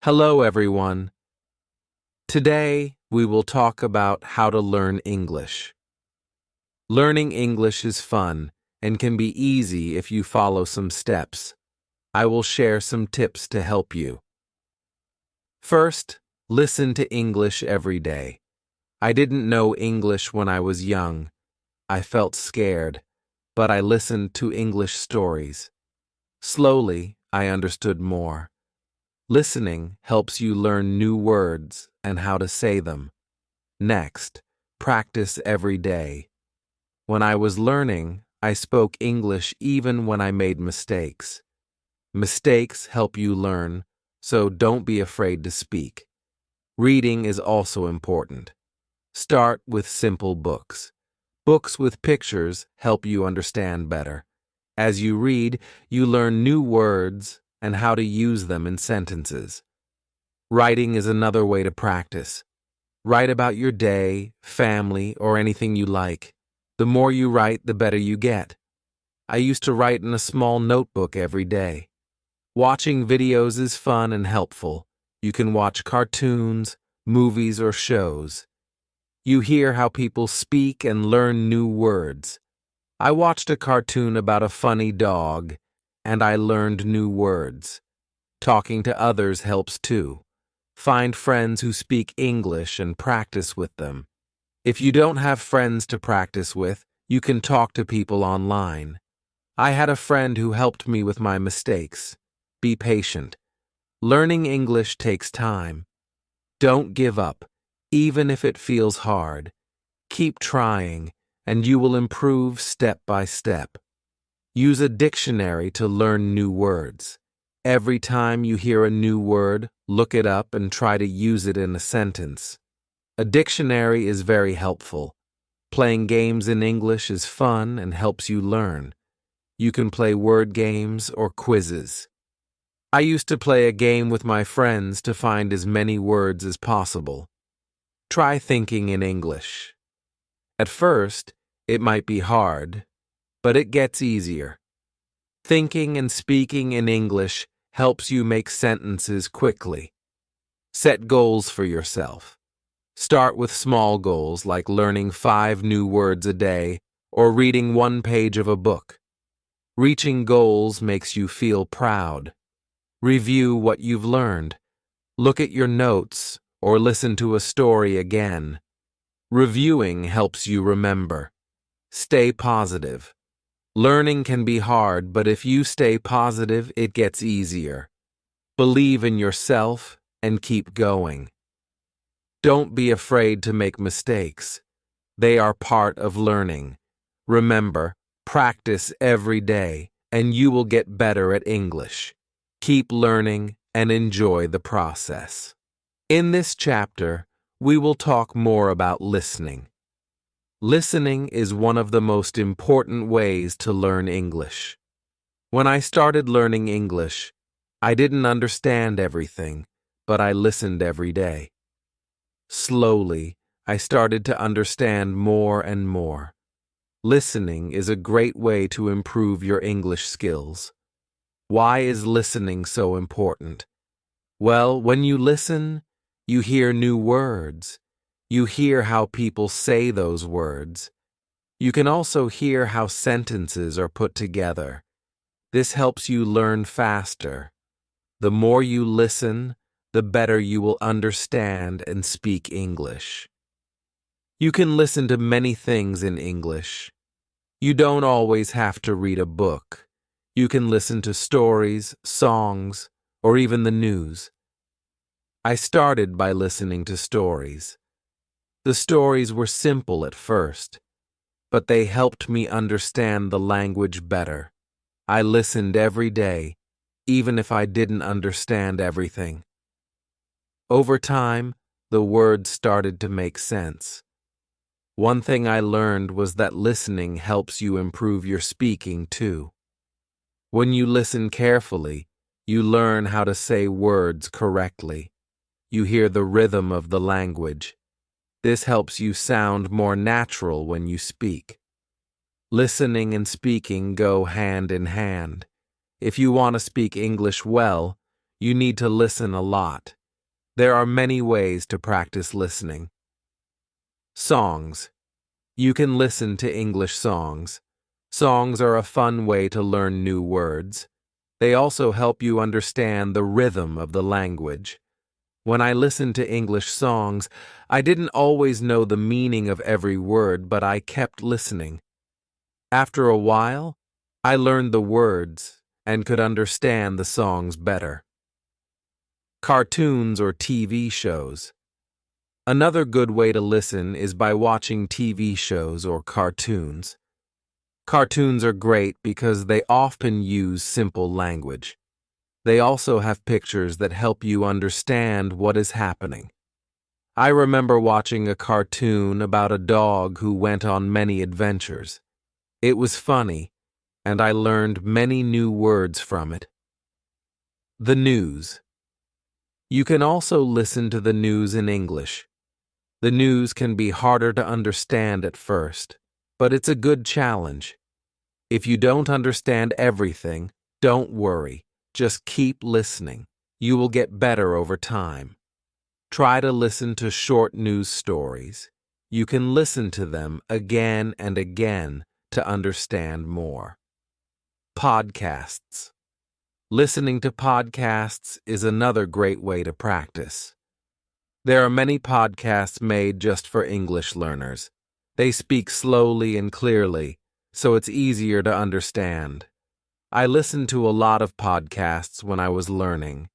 Hello, everyone. Today, we will talk about how to learn English. Learning English is fun and can be easy if you follow some steps. I will share some tips to help you. First, listen to English every day. I didn't know English when I was young. I felt scared, but I listened to English stories. Slowly, I understood more. Listening helps you learn new words and how to say them. Next, practice every day. When I was learning, I spoke English even when I made mistakes. Mistakes help you learn, so don't be afraid to speak. Reading is also important. Start with simple books. Books with pictures help you understand better. As you read, you learn new words and how to use them in sentences. Writing is another way to practice. Write about your day, family, or anything you like. The more you write, the better you get. I used to write in a small notebook every day. Watching videos is fun and helpful. You can watch cartoons, movies, or shows. You hear how people speak and learn new words. I watched a cartoon about a funny dog, and I learned new words. Talking to others helps too. Find friends who speak English and practice with them. If you don't have friends to practice with, you can talk to people online. I had a friend who helped me with my mistakes. Be patient. Learning English takes time. Don't give up, even if it feels hard. Keep trying, and you will improve step by step. Use a dictionary to learn new words. Every time you hear a new word, look it up and try to use it in a sentence. A dictionary is very helpful. Playing games in English is fun and helps you learn. You can play word games or quizzes. I used to play a game with my friends to find as many words as possible. Try thinking in English. At first, it might be hard, but it gets easier. Thinking and speaking in English helps you make sentences quickly. Set goals for yourself. Start with small goals like learning 5 new words a day or reading 1 page of a book. Reaching goals makes you feel proud. Review what you've learned. Look at your notes or listen to a story again. Reviewing helps you remember. Stay positive. Learning can be hard, but if you stay positive, it gets easier. Believe in yourself and keep going. Don't be afraid to make mistakes. They are part of learning. Remember, practice every day, and you will get better at English. Keep learning and enjoy the process. In this chapter, we will talk more about listening. Listening is one of the most important ways to learn English. When I started learning English, I didn't understand everything, but I listened every day. Slowly, I started to understand more and more. Listening is a great way to improve your English skills. Why is listening so important? Well, when you listen, you hear new words. You hear how people say those words. You can also hear how sentences are put together. This helps you learn faster. The more you listen, the better you will understand and speak English. You can listen to many things in English. You don't always have to read a book. You can listen to stories, songs, or even the news. I started by listening to stories. The stories were simple at first, but they helped me understand the language better. I listened every day, even if I didn't understand everything. Over time, the words started to make sense. One thing I learned was that listening helps you improve your speaking too. When you listen carefully, you learn how to say words correctly. You hear the rhythm of the language. This helps you sound more natural when you speak. Listening and speaking go hand in hand. If you want to speak English well, You need to listen a lot. There are many ways to practice listening. Songs. You can listen to English songs. Songs are a fun way to learn new words. They also help you understand the rhythm of the language. When I listened to English songs, I didn't always know the meaning of every word, but I kept listening. After a while, I learned the words and could understand the songs better. Cartoons or TV shows. Another good way to listen is by watching TV shows or cartoons. Cartoons are great because they often use simple language. They also have pictures that help you understand what is happening. I remember watching a cartoon about a dog who went on many adventures. It was funny, and I learned many new words from it. The news. You can also listen to the news in English. The news can be harder to understand at first, but it's a good challenge. If you don't understand everything, don't worry. Just keep listening. You will get better over time. Try to listen to short news stories. You can listen to them again and again to understand more. Podcasts. Listening to podcasts is another great way to practice. There are many podcasts made just for English learners. They speak slowly and clearly, so it's easier to understand. I listened to a lot of podcasts when I was learning.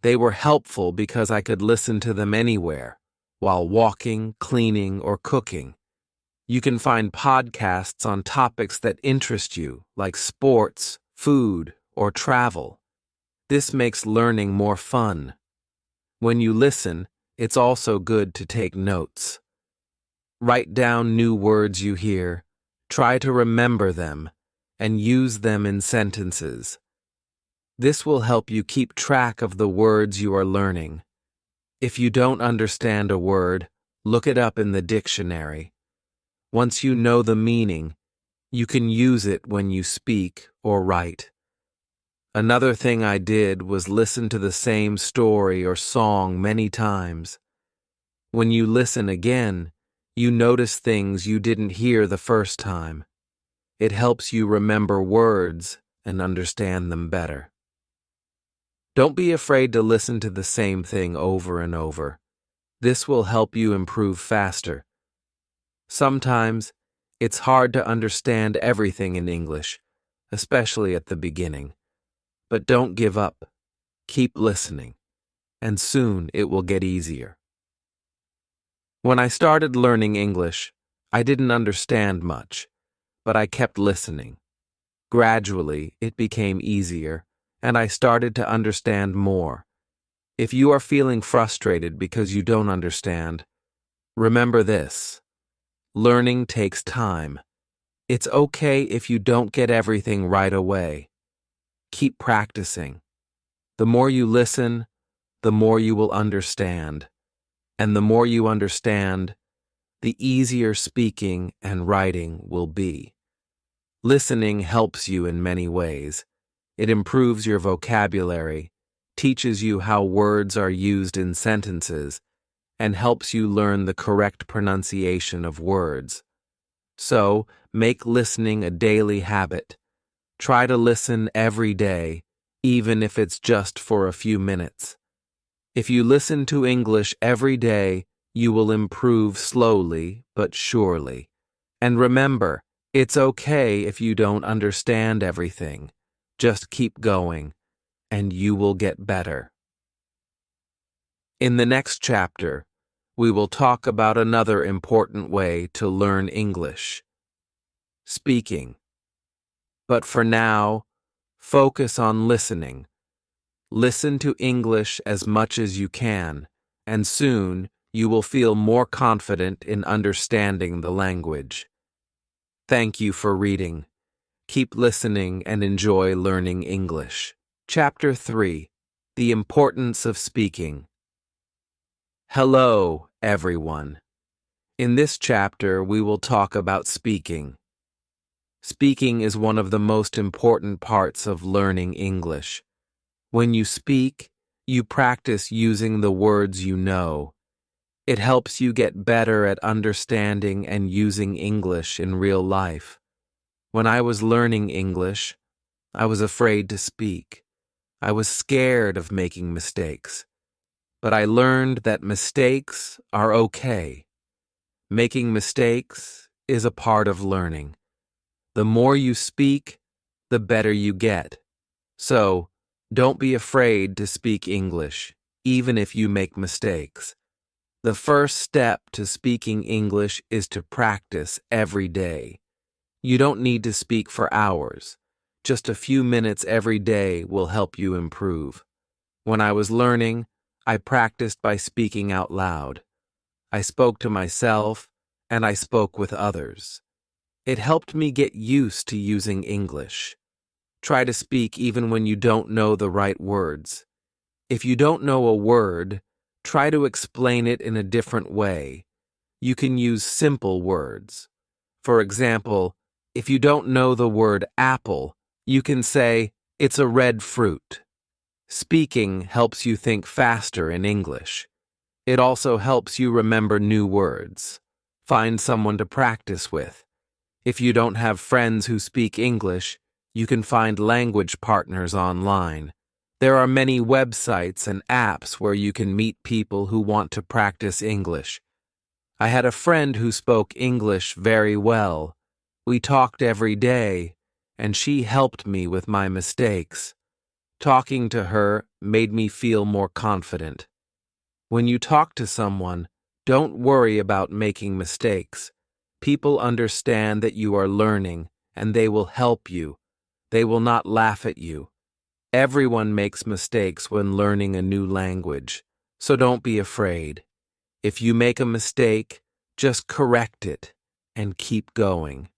They were helpful because I could listen to them anywhere, while walking, cleaning, or cooking. You can find podcasts on topics that interest you, like sports, food, or travel. This makes learning more fun. When you listen, it's also good to take notes. Write down new words you hear, try to remember them, and use them in sentences. This will help you keep track of the words you are learning. If you don't understand a word, look it up in the dictionary. Once you know the meaning, you can use it when you speak or write. Another thing I did was listen to the same story or song many times. When you listen again, you notice things you didn't hear the first time. It helps you remember words and understand them better. Don't be afraid to listen to the same thing over and over. This will help you improve faster. Sometimes, it's hard to understand everything in English, especially at the beginning. But don't give up. Keep listening, and soon it will get easier. When I started learning English, I didn't understand much, but I kept listening. Gradually, it became easier, and I started to understand more. If you are feeling frustrated because you don't understand, remember this. Learning takes time. It's okay if you don't get everything right away. Keep practicing. The more you listen, the more you will understand. And the more you understand, the easier speaking and writing will be. Listening helps you in many ways. It improves your vocabulary, teaches you how words are used in sentences, and helps you learn the correct pronunciation of words. So, make listening a daily habit. Try to listen every day, even if it's just for a few minutes. If you listen to English every day, you will improve slowly but surely. And remember, it's okay if you don't understand everything. Just keep going, and you will get better. In the next chapter, we will talk about another important way to learn English: speaking. But for now, focus on listening. Listen to English as much as you can, and soon you will feel more confident in understanding the language. Thank you for reading. Keep listening and enjoy learning English. Chapter 3: The Importance of Speaking. Hello, everyone. In this chapter, we will talk about speaking. Speaking is one of the most important parts of learning English. When you speak, you practice using the words you know. It helps you get better at understanding and using English in real life. When I was learning English, I was afraid to speak. I was scared of making mistakes. But I learned that mistakes are okay. Making mistakes is a part of learning. The more you speak, the better you get. So, don't be afraid to speak English, even if you make mistakes. The first step to speaking English is to practice every day. You don't need to speak for hours. Just a few minutes every day will help you improve. When I was learning, I practiced by speaking out loud. I spoke to myself, and I spoke with others. It helped me get used to using English. Try to speak even when you don't know the right words. If you don't know a word, try to explain it in a different way. You can use simple words. For example, if you don't know the word apple, you can say, "It's a red fruit." Speaking helps you think faster in English. It also helps you remember new words. Find someone to practice with. If you don't have friends who speak English, you can find language partners online. There are many websites and apps where you can meet people who want to practice English. I had a friend who spoke English very well. We talked every day, and she helped me with my mistakes. Talking to her made me feel more confident. When you talk to someone, don't worry about making mistakes. People understand that you are learning, and they will help you. They will not laugh at you. Everyone makes mistakes when learning a new language, so don't be afraid. If you make a mistake, just correct it and keep going.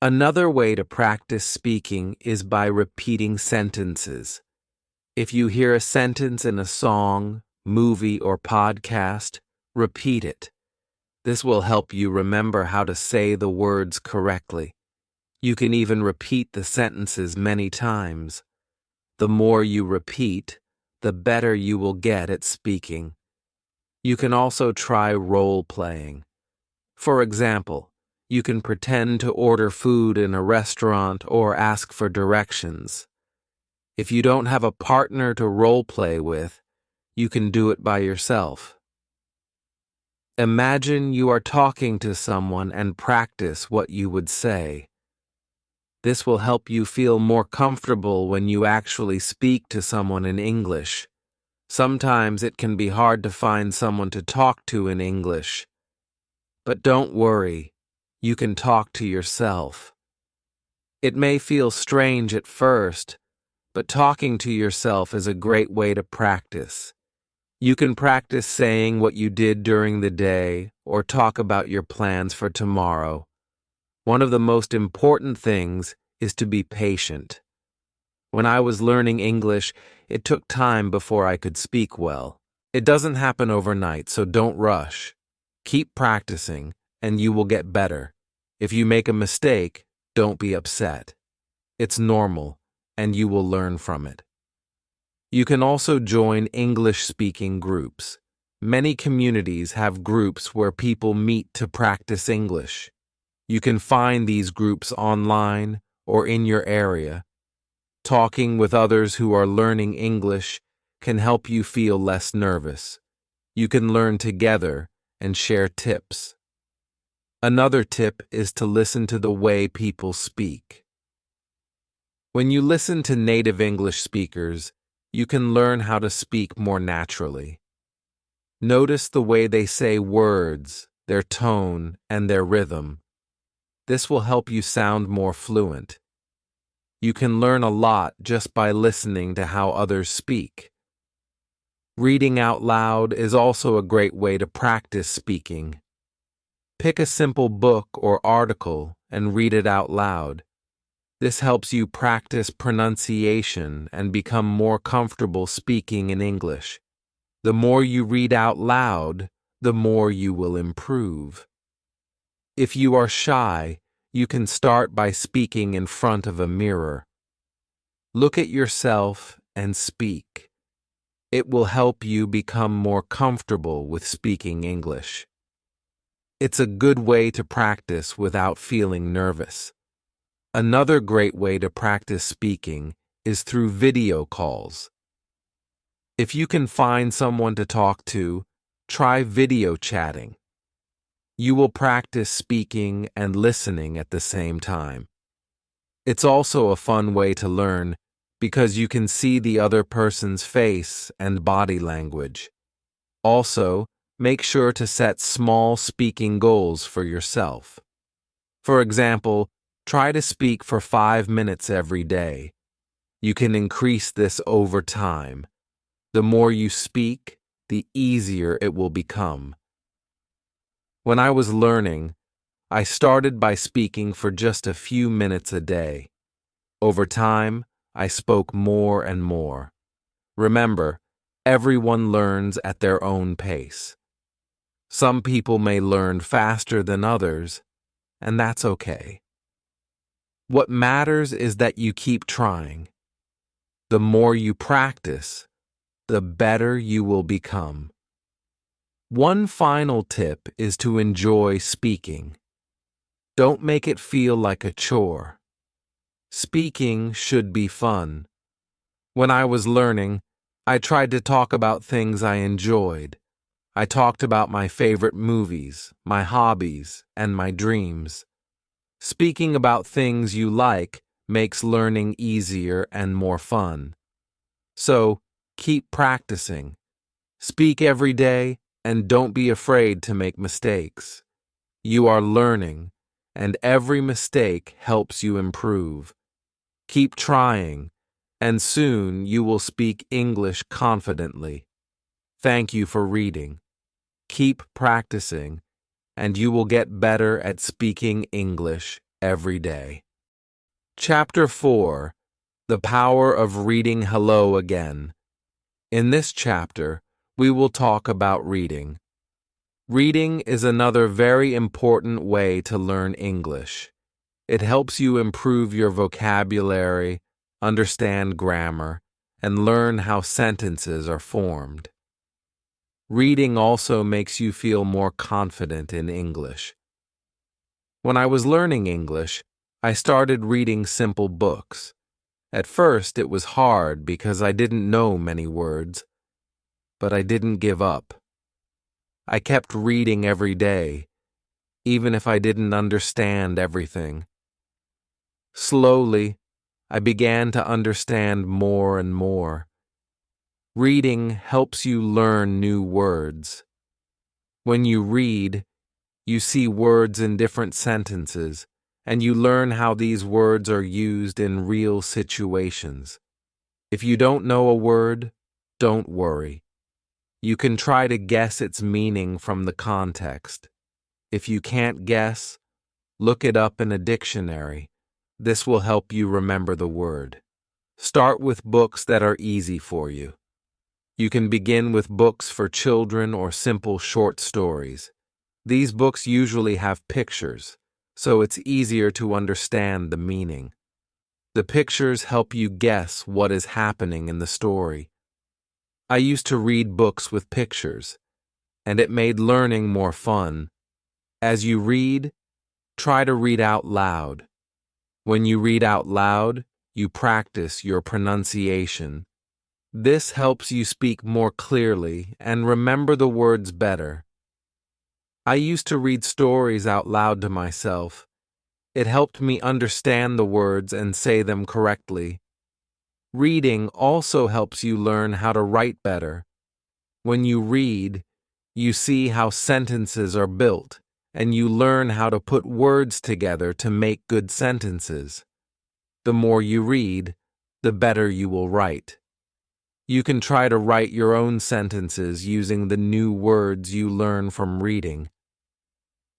Another way to practice speaking is by repeating sentences. If you hear a sentence in a song, movie, or podcast, repeat it. This will help you remember how to say the words correctly. You can even repeat the sentences many times. The more you repeat, the better you will get at speaking. You can also try role-playing. For example, you can pretend to order food in a restaurant or ask for directions. If you don't have a partner to role-play with, you can do it by yourself. Imagine you are talking to someone and practice what you would say. This will help you feel more comfortable when you actually speak to someone in English. Sometimes it can be hard to find someone to talk to in English. But don't worry, you can talk to yourself. It may feel strange at first, but talking to yourself is a great way to practice. You can practice saying what you did during the day or talk about your plans for tomorrow. One of the most important things is to be patient. When I was learning English, it took time before I could speak well. It doesn't happen overnight, so don't rush. Keep practicing, and you will get better. If you make a mistake, don't be upset. It's normal, and you will learn from it. You can also join English-speaking groups. Many communities have groups where people meet to practice English. You can find these groups online or in your area. Talking with others who are learning English can help you feel less nervous. You can learn together and share tips. Another tip is to listen to the way people speak. When you listen to native English speakers, you can learn how to speak more naturally. Notice the way they say words, their tone, and their rhythm. This will help you sound more fluent. You can learn a lot just by listening to how others speak. Reading out loud is also a great way to practice speaking. Pick a simple book or article and read it out loud. This helps you practice pronunciation and become more comfortable speaking in English. The more you read out loud, the more you will improve. If you are shy, you can start by speaking in front of a mirror. Look at yourself and speak. It will help you become more comfortable with speaking English. It's a good way to practice without feeling nervous. Another great way to practice speaking is through video calls. If you can find someone to talk to, try video chatting. You will practice speaking and listening at the same time. It's also a fun way to learn because you can see the other person's face and body language. Also, make sure to set small speaking goals for yourself. For example, try to speak for 5 minutes every day. You can increase this over time. The more you speak, the easier it will become. When I was learning, I started by speaking for just a few minutes a day. Over time, I spoke more and more. Remember, everyone learns at their own pace. Some people may learn faster than others, and that's okay. What matters is that you keep trying. The more you practice, the better you will become. One final tip is to enjoy speaking. Don't make it feel like a chore. Speaking should be fun. When I was learning, I tried to talk about things I enjoyed. I talked about my favorite movies, my hobbies, and my dreams. Speaking about things you like makes learning easier and more fun. So, keep practicing. Speak every day and don't be afraid to make mistakes. You are learning, and every mistake helps you improve. Keep trying, and soon you will speak English confidently. Thank you for reading. Keep practicing, and you will get better at speaking English every day. Chapter 4: The Power of Reading Hello Again. In this chapter, we will talk about reading. Reading is another very important way to learn English. It helps you improve your vocabulary, understand grammar, and learn how sentences are formed. Reading also makes you feel more confident in English. When I was learning English, I started reading simple books. At first, it was hard because I didn't know many words, but I didn't give up. I kept reading every day, even if I didn't understand everything. Slowly, I began to understand more and more. Reading helps you learn new words. When you read, you see words in different sentences, and you learn how these words are used in real situations. If you don't know a word, don't worry. You can try to guess its meaning from the context. If you can't guess, look it up in a dictionary. This will help you remember the word. Start with books that are easy for you. You can begin with books for children or simple short stories. These books usually have pictures, so it's easier to understand the meaning. The pictures help you guess what is happening in the story. I used to read books with pictures, and it made learning more fun. As you read, try to read out loud. When you read out loud, you practice your pronunciation. This helps you speak more clearly and remember the words better. I used to read stories out loud to myself. It helped me understand the words and say them correctly. Reading also helps you learn how to write better. When you read, you see how sentences are built, and you learn how to put words together to make good sentences. The more you read, the better you will write. You can try to write your own sentences using the new words you learn from reading.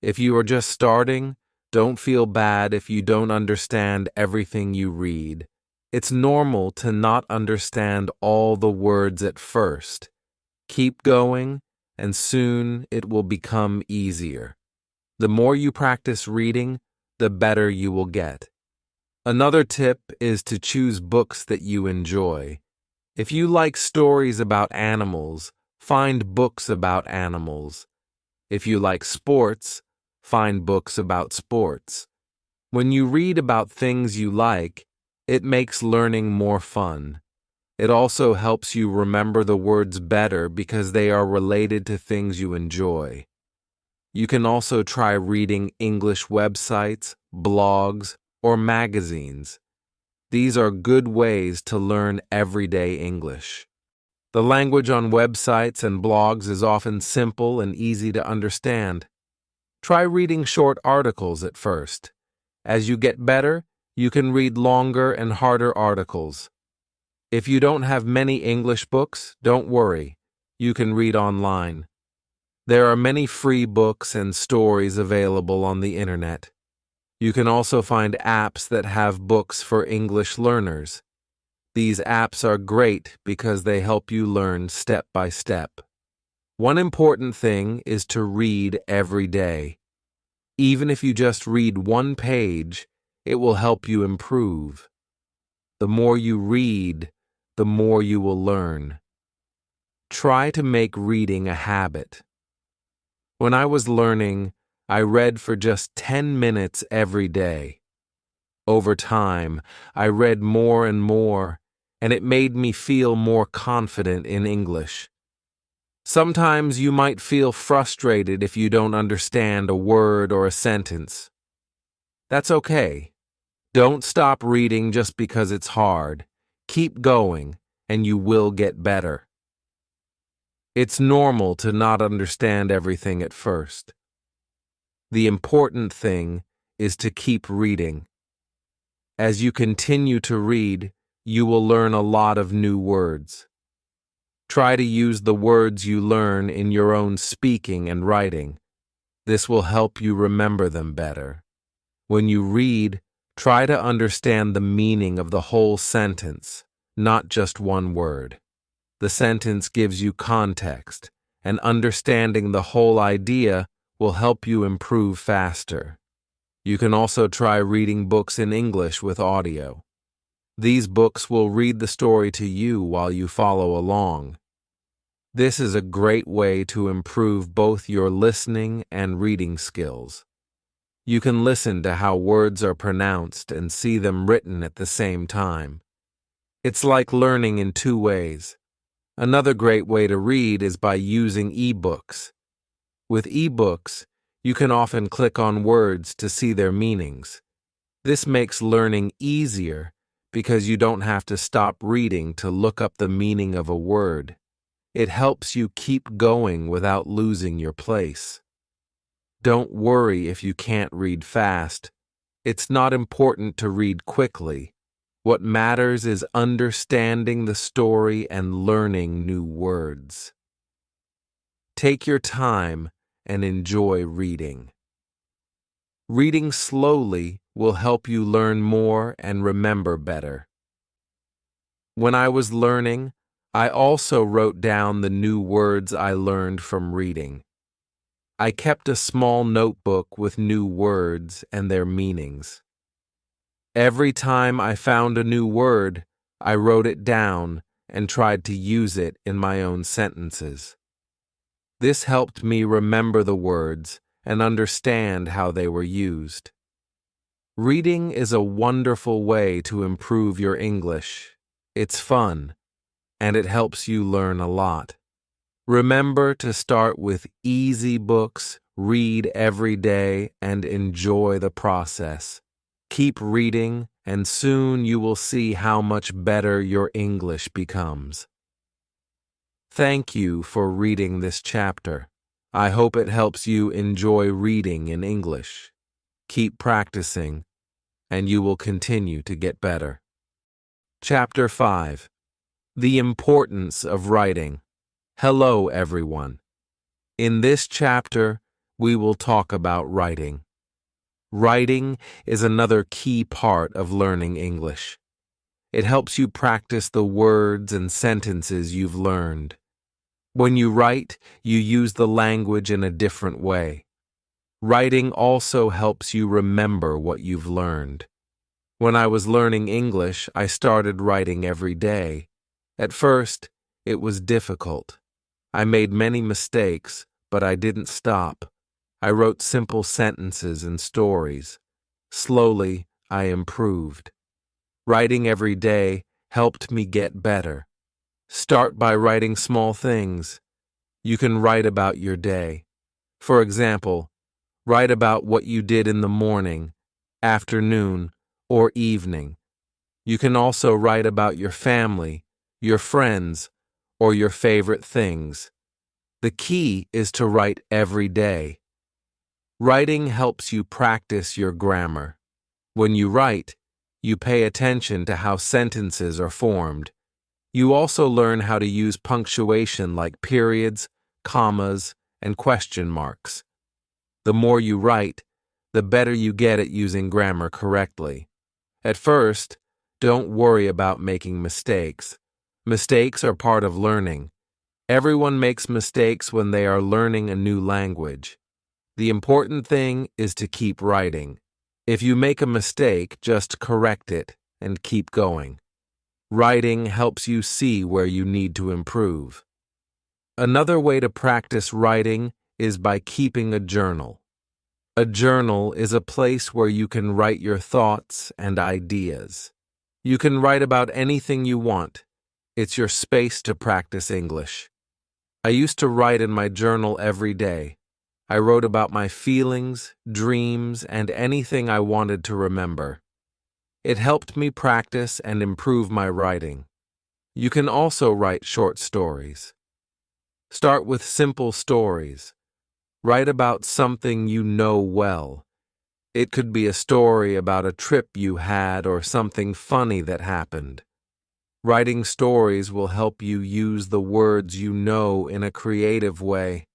If you are just starting, don't feel bad if you don't understand everything you read. It's normal to not understand all the words at first. Keep going, and soon it will become easier. The more you practice reading, the better you will get. Another tip is to choose books that you enjoy. If you like stories about animals, find books about animals. If you like sports, find books about sports. When you read about things you like, it makes learning more fun. It also helps you remember the words better because they are related to things you enjoy. You can also try reading English websites, blogs, or magazines. These are good ways to learn everyday English. The language on websites and blogs is often simple and easy to understand. Try reading short articles at first. As you get better, you can read longer and harder articles. If you don't have many English books, don't worry. You can read online. There are many free books and stories available on the internet. You can also find apps that have books for English learners. These apps are great because they help you learn step by step. One important thing is to read every day. Even if you just read one page, it will help you improve. The more you read, the more you will learn. Try to make reading a habit. When I was learning, I read for just 10 minutes every day. Over time, I read more and more, and it made me feel more confident in English. Sometimes you might feel frustrated if you don't understand a word or a sentence. That's okay. Don't stop reading just because it's hard. Keep going, and you will get better. It's normal to not understand everything at first. The important thing is to keep reading. As you continue to read, you will learn a lot of new words. Try to use the words you learn in your own speaking and writing. This will help you remember them better. When you read, try to understand the meaning of the whole sentence, not just one word. The sentence gives you context, and understanding the whole idea will help you improve faster. You can also try reading books in English with audio. These books will read the story to you while you follow along. This is a great way to improve both your listening and reading skills. You can listen to how words are pronounced and see them written at the same time. It's like learning in two ways. Another great way to read is by using ebooks. With ebooks, you can often click on words to see their meanings. This makes learning easier because you don't have to stop reading to look up the meaning of a word. It helps you keep going without losing your place. Don't worry if you can't read fast. It's not important to read quickly. What matters is understanding the story and learning new words. Take your time and enjoy reading. Reading slowly will help you learn more and remember better. When I was learning, I also wrote down the new words I learned from reading. I kept a small notebook with new words and their meanings. Every time I found a new word, I wrote it down and tried to use it in my own sentences. This helped me remember the words and understand how they were used. Reading is a wonderful way to improve your English. It's fun, and it helps you learn a lot. Remember to start with easy books, read every day, and enjoy the process. Keep reading, and soon you will see how much better your English becomes. Thank you for reading this chapter. I hope it helps you enjoy reading in English. Keep practicing, and you will continue to get better. Chapter 5. The Importance of Writing. Hello, everyone. In this chapter, we will talk about writing. Writing is another key part of learning English. It helps you practice the words and sentences you've learned. When you write, you use the language in a different way. Writing also helps you remember what you've learned. When I was learning English, I started writing every day. At first, it was difficult. I made many mistakes, but I didn't stop. I wrote simple sentences and stories. Slowly, I improved. Writing every day helped me get better. Start by writing small things. You can write about your day. For example, write about what you did in the morning, afternoon, or evening. You can also write about your family, your friends, or your favorite things. The key is to write every day. Writing helps you practice your grammar. When you write, you pay attention to how sentences are formed. You also learn how to use punctuation like periods, commas, and question marks. The more you write, the better you get at using grammar correctly. At first, don't worry about making mistakes. Mistakes are part of learning. Everyone makes mistakes when they are learning a new language. The important thing is to keep writing. If you make a mistake, just correct it and keep going. Writing helps you see where you need to improve. Another way to practice writing is by keeping a journal. A journal is a place where you can write your thoughts and ideas. You can write about anything you want. It's your space to practice English. I used to write in my journal every day. I wrote about my feelings, dreams, and anything I wanted to remember. It helped me practice and improve my writing. You can also write short stories. Start with simple stories. Write about something you know well. It could be a story about a trip you had or something funny that happened. Writing stories will help you use the words you know in a creative way.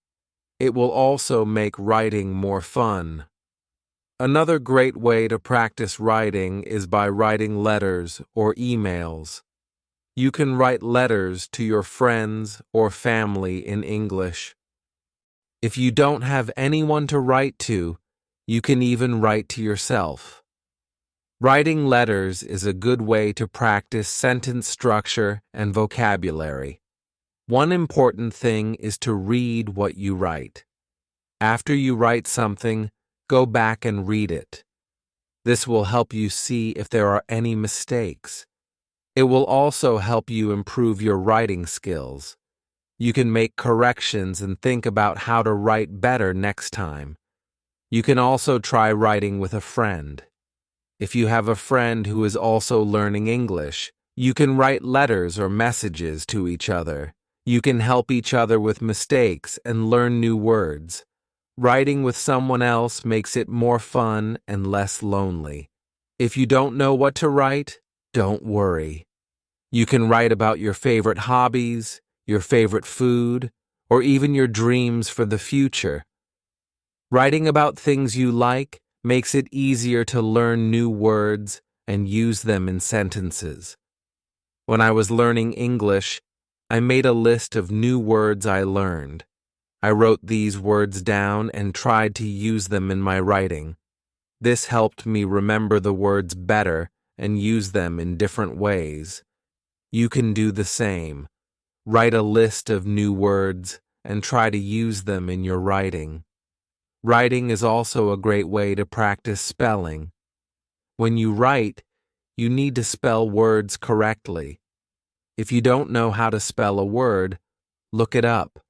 It will also make writing more fun. Another great way to practice writing is by writing letters or emails. You can write letters to your friends or family in English. If you don't have anyone to write to, you can even write to yourself. Writing letters is a good way to practice sentence structure and vocabulary. One important thing is to read what you write. After you write something, go back and read it. This will help you see if there are any mistakes. It will also help you improve your writing skills. You can make corrections and think about how to write better next time. You can also try writing with a friend. If you have a friend who is also learning English, you can write letters or messages to each other. You can help each other with mistakes and learn new words. Writing with someone else makes it more fun and less lonely. If you don't know what to write, don't worry. You can write about your favorite hobbies, your favorite food, or even your dreams for the future. Writing about things you like makes it easier to learn new words and use them in sentences. When I was learning English, I made a list of new words I learned. I wrote these words down and tried to use them in my writing. This helped me remember the words better and use them in different ways. You can do the same. Write a list of new words and try to use them in your writing. Writing is also a great way to practice spelling. When you write, you need to spell words correctly. If you don't know how to spell a word, look it up.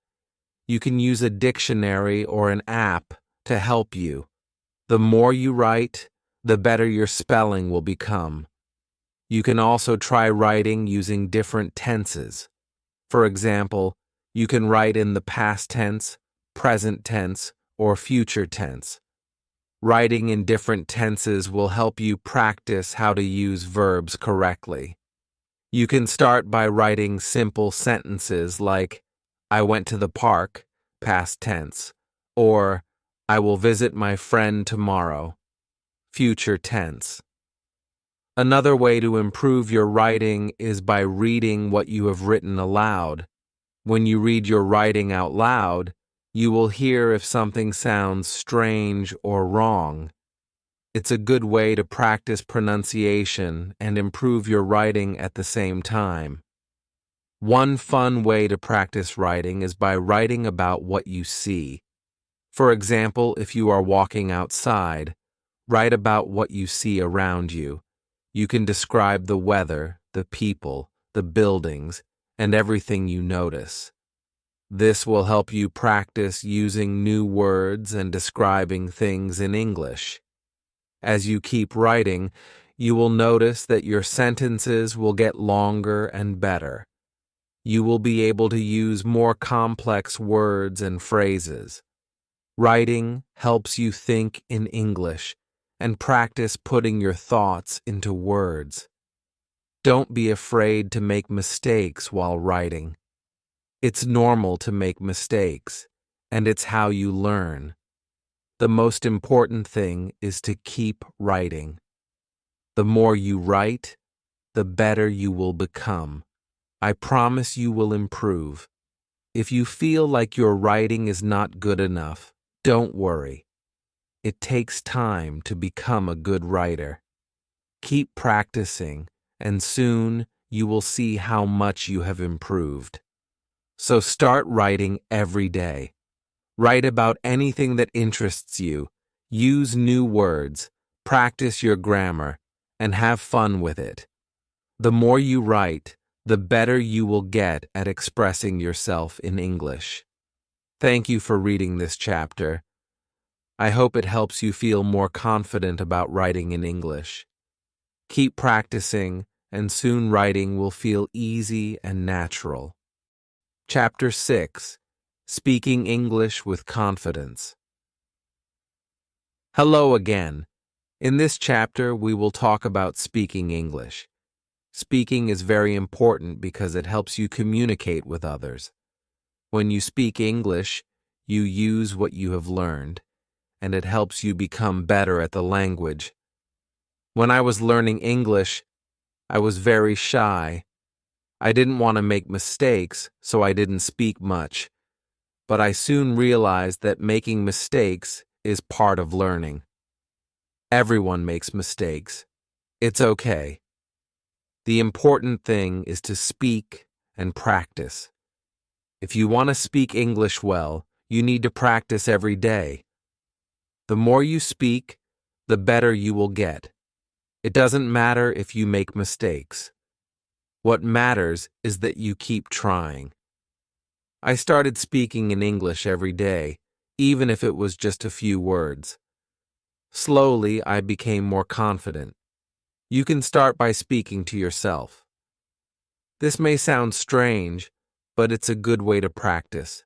You can use a dictionary or an app to help you. The more you write, the better your spelling will become. You can also try writing using different tenses. For example, you can write in the past tense, present tense, or future tense. Writing in different tenses will help you practice how to use verbs correctly. You can start by writing simple sentences like, I went to the park, past tense, or I will visit my friend tomorrow, future tense. Another way to improve your writing is by reading what you have written aloud. When you read your writing out loud, you will hear if something sounds strange or wrong. It's a good way to practice pronunciation and improve your writing at the same time. One fun way to practice writing is by writing about what you see. For example, if you are walking outside, write about what you see around you. You can describe the weather, the people, the buildings, and everything you notice. This will help you practice using new words and describing things in English. As you keep writing, you will notice that your sentences will get longer and better. You will be able to use more complex words and phrases. Writing helps you think in English and practice putting your thoughts into words. Don't be afraid to make mistakes while writing. It's normal to make mistakes, and it's how you learn. The most important thing is to keep writing. The more you write, the better you will become. I promise you will improve. If you feel like your writing is not good enough, don't worry. It takes time to become a good writer. Keep practicing, and soon you will see how much you have improved. So start writing every day. Write about anything that interests you. Use new words, practice your grammar, and have fun with it. The more you write, the better you will get at expressing yourself in English. Thank you for reading this chapter. I hope it helps you feel more confident about writing in English. Keep practicing, and soon writing will feel easy and natural. Chapter 6: Speaking English with Confidence. Hello again. In this chapter, we will talk about speaking English. Speaking is very important because it helps you communicate with others. When you speak English, you use what you have learned, and it helps you become better at the language. When I was learning English, I was very shy. I didn't want to make mistakes, so I didn't speak much. But I soon realized that making mistakes is part of learning. Everyone makes mistakes. It's okay. The important thing is to speak and practice. If you want to speak English well, you need to practice every day. The more you speak, the better you will get. It doesn't matter if you make mistakes. What matters is that you keep trying. I started speaking in English every day, even if it was just a few words. Slowly, I became more confident. You can start by speaking to yourself. This may sound strange, but it's a good way to practice.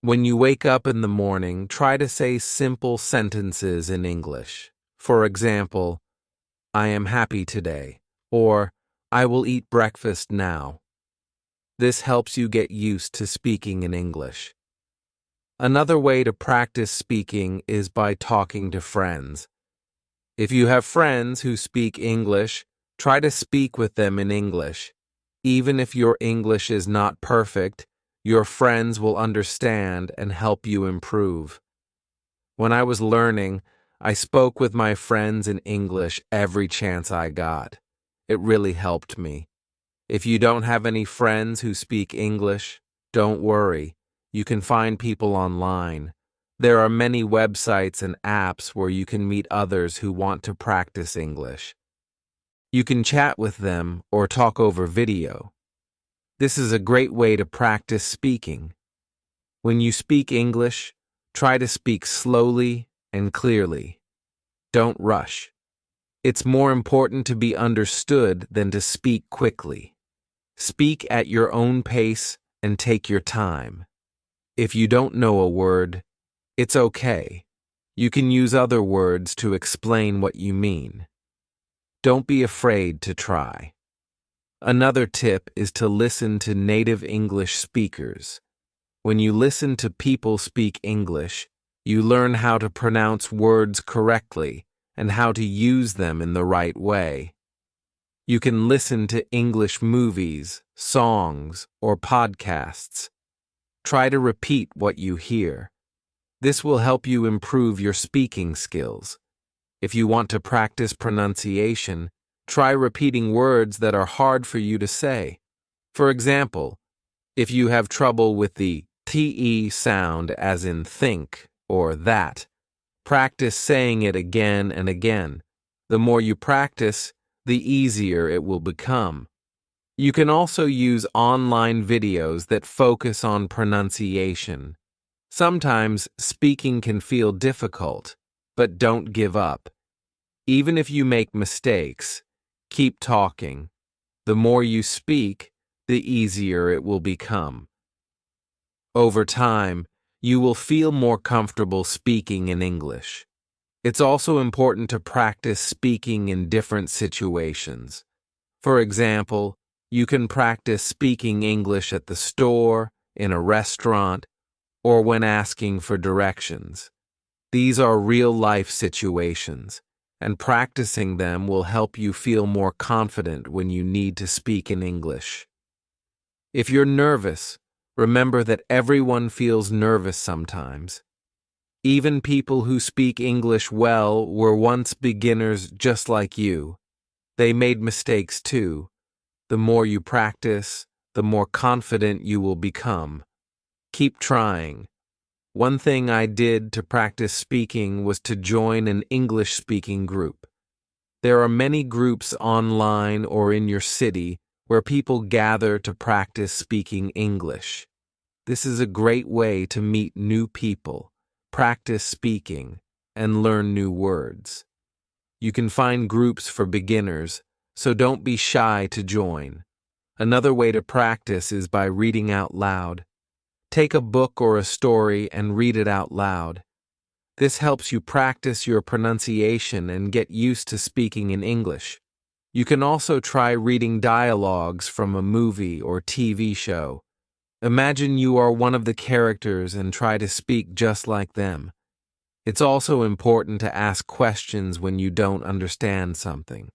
When you wake up in the morning, try to say simple sentences in English. For example, I am happy today, or I will eat breakfast now. This helps you get used to speaking in English. Another way to practice speaking is by talking to friends. If you have friends who speak English, try to speak with them in English. Even if your English is not perfect, your friends will understand and help you improve. When I was learning, I spoke with my friends in English every chance I got. It really helped me. If you don't have any friends who speak English, don't worry. You can find people online. There are many websites and apps where you can meet others who want to practice English. You can chat with them or talk over video. This is a great way to practice speaking. When you speak English, try to speak slowly and clearly. Don't rush. It's more important to be understood than to speak quickly. Speak at your own pace and take your time. If you don't know a word, it's okay. You can use other words to explain what you mean. Don't be afraid to try. Another tip is to listen to native English speakers. When you listen to people speak English, you learn how to pronounce words correctly and how to use them in the right way. You can listen to English movies, songs, or podcasts. Try to repeat what you hear. This will help you improve your speaking skills. If you want to practice pronunciation, try repeating words that are hard for you to say. For example, if you have trouble with the TE sound as in think or that, practice saying it again and again. The more you practice, the easier it will become. You can also use online videos that focus on pronunciation. Sometimes speaking can feel difficult, but don't give up. Even if you make mistakes, keep talking. The more you speak, the easier it will become. Over time, you will feel more comfortable speaking in English. It's also important to practice speaking in different situations. For example, you can practice speaking English at the store, in a restaurant, or when asking for directions. These are real-life situations, and practicing them will help you feel more confident when you need to speak in English. If you're nervous, remember that everyone feels nervous sometimes. Even people who speak English well were once beginners just like you. They made mistakes too. The more you practice, the more confident you will become. Keep trying. One thing I did to practice speaking was to join an English-speaking group. There are many groups online or in your city where people gather to practice speaking English. This is a great way to meet new people, practice speaking, and learn new words. You can find groups for beginners, so don't be shy to join. Another way to practice is by reading out loud. Take a book or a story and read it out loud. This helps you practice your pronunciation and get used to speaking in English. You can also try reading dialogues from a movie or TV show. Imagine you are one of the characters and try to speak just like them. It's also important to ask questions when you don't understand something.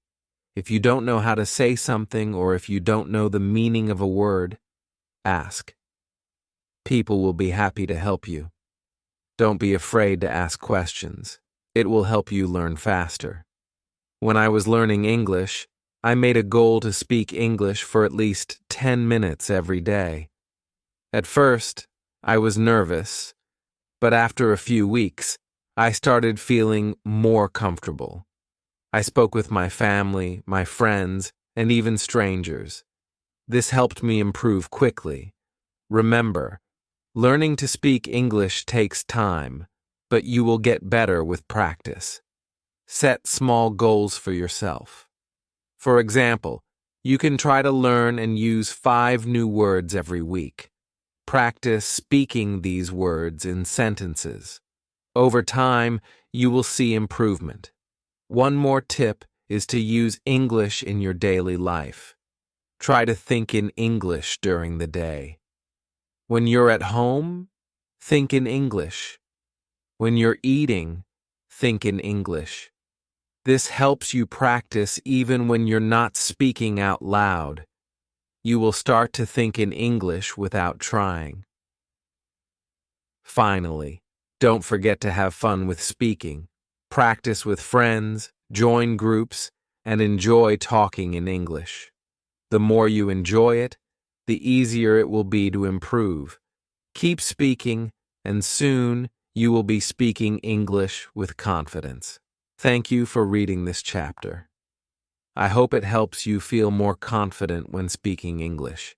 If you don't know how to say something or if you don't know the meaning of a word, ask. People will be happy to help you. Don't be afraid to ask questions. It will help you learn faster. When I was learning English, I made a goal to speak English for at least 10 minutes every day. At first, I was nervous, but after a few weeks, I started feeling more comfortable. I spoke with my family, my friends, and even strangers. This helped me improve quickly. Remember, learning to speak English takes time, but you will get better with practice. Set small goals for yourself. For example, you can try to learn and use 5 new words every week. Practice speaking these words in sentences. Over time, you will see improvement. One more tip is to use English in your daily life. Try to think in English during the day. When you're at home, think in English. When you're eating, think in English. This helps you practice even when you're not speaking out loud. You will start to think in English without trying. Finally, don't forget to have fun with speaking. Practice with friends, join groups, and enjoy talking in English. The more you enjoy it, the easier it will be to improve. Keep speaking, and soon you will be speaking English with confidence. Thank you for reading this chapter. I hope it helps you feel more confident when speaking English.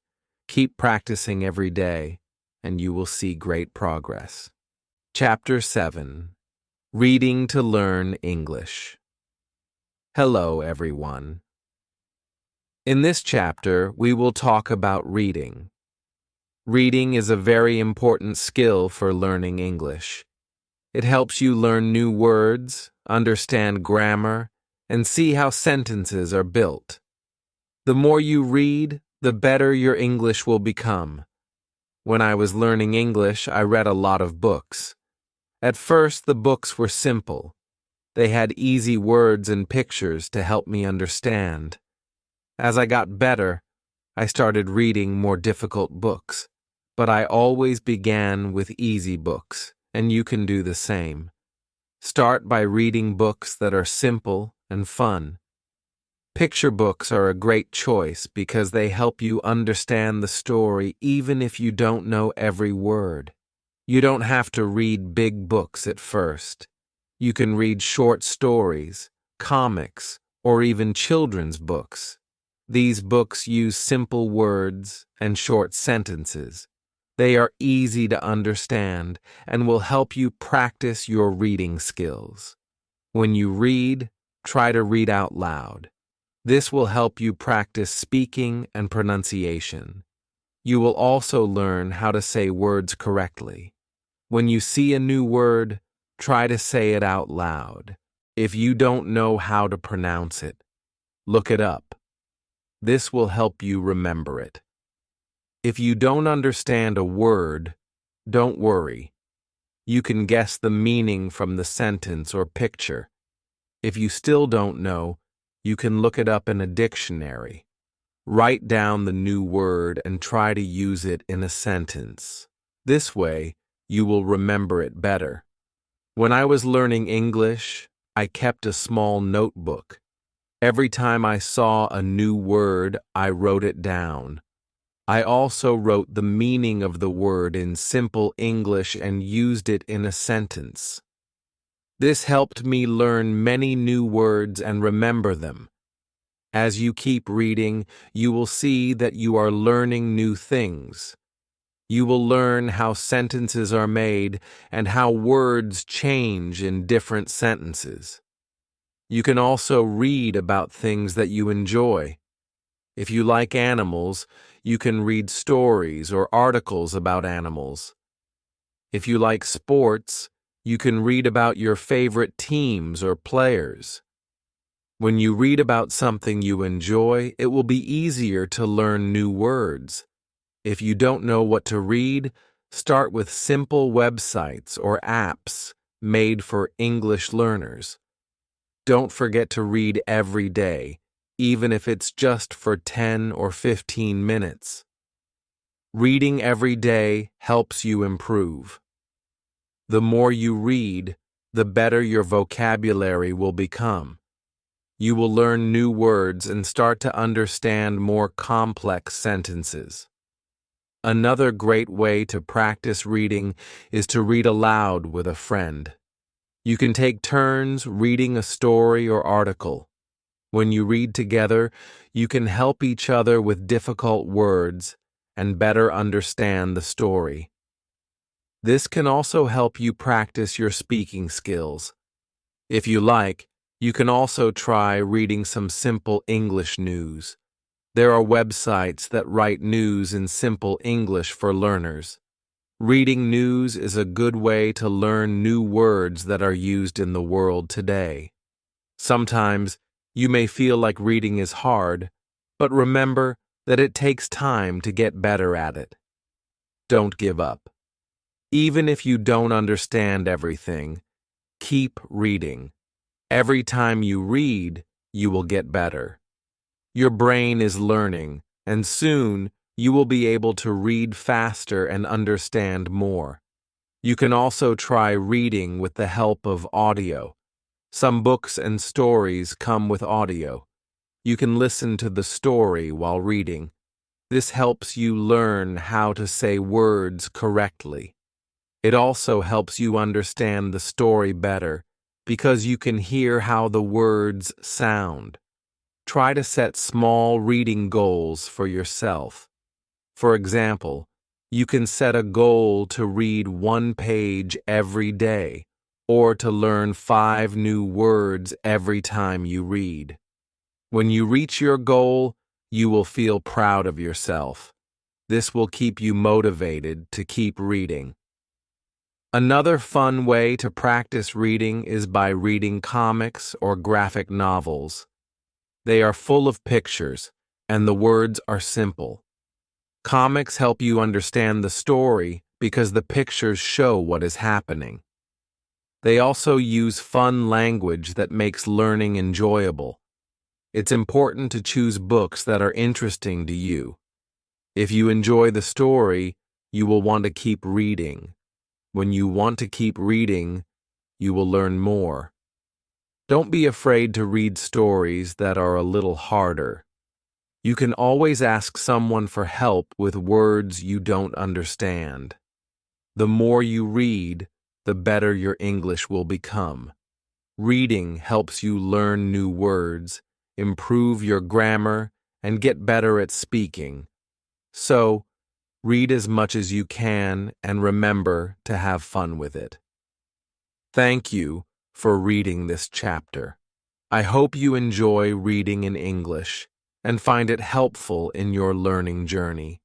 Keep practicing every day, and you will see great progress. Chapter 7. Reading to Learn English. Hello, everyone. In this chapter, we will talk about reading. Reading is a very important skill for learning English. It helps you learn new words, understand grammar, and see how sentences are built. The more you read, the better your English will become. When I was learning English, I read a lot of books. At first, the books were simple. They had easy words and pictures to help me understand. As I got better, I started reading more difficult books, but I always began with easy books, and you can do the same. Start by reading books that are simple and fun. Picture books are a great choice because they help you understand the story even if you don't know every word. You don't have to read big books at first. You can read short stories, comics, or even children's books. These books use simple words and short sentences. They are easy to understand and will help you practice your reading skills. When you read, try to read out loud. This will help you practice speaking and pronunciation. You will also learn how to say words correctly. When you see a new word, try to say it out loud. If you don't know how to pronounce it, look it up. This will help you remember it. If you don't understand a word, don't worry. You can guess the meaning from the sentence or picture. If you still don't know, you can look it up in a dictionary. Write down the new word and try to use it in a sentence. This way, you will remember it better. When I was learning English, I kept a small notebook. Every time I saw a new word, I wrote it down. I also wrote the meaning of the word in simple English and used it in a sentence. This helped me learn many new words and remember them. As you keep reading, you will see that you are learning new things. You will learn how sentences are made and how words change in different sentences. You can also read about things that you enjoy. If you like animals, you can read stories or articles about animals. If you like sports, you can read about your favorite teams or players. When you read about something you enjoy, it will be easier to learn new words. If you don't know what to read, start with simple websites or apps made for English learners. Don't forget to read every day, even if it's just for 10 or 15 minutes. Reading every day helps you improve. The more you read, the better your vocabulary will become. You will learn new words and start to understand more complex sentences. Another great way to practice reading is to read aloud with a friend. You can take turns reading a story or article. When you read together, you can help each other with difficult words and better understand the story. This can also help you practice your speaking skills. If you like, you can also try reading some simple English news. There are websites that write news in simple English for learners. Reading news is a good way to learn new words that are used in the world today. Sometimes you may feel like reading is hard, but remember that it takes time to get better at it. Don't give up. Even if you don't understand everything, keep reading. Every time you read, you will get better. Your brain is learning, and soon you will be able to read faster and understand more. You can also try reading with the help of audio. Some books and stories come with audio. You can listen to the story while reading. This helps you learn how to say words correctly. It also helps you understand the story better because you can hear how the words sound. Try to set small reading goals for yourself. For example, you can set a goal to read 1 page every day or to learn 5 new words every time you read. When you reach your goal, you will feel proud of yourself. This will keep you motivated to keep reading. Another fun way to practice reading is by reading comics or graphic novels. They are full of pictures, and the words are simple. Comics help you understand the story because the pictures show what is happening. They also use fun language that makes learning enjoyable. It's important to choose books that are interesting to you. If you enjoy the story, you will want to keep reading. When you want to keep reading, you will learn more. Don't be afraid to read stories that are a little harder. You can always ask someone for help with words you don't understand. The more you read, the better your English will become. Reading helps you learn new words, improve your grammar, and get better at speaking. So, read as much as you can and remember to have fun with it. Thank you for reading this chapter. I hope you enjoy reading in English and find it helpful in your learning journey.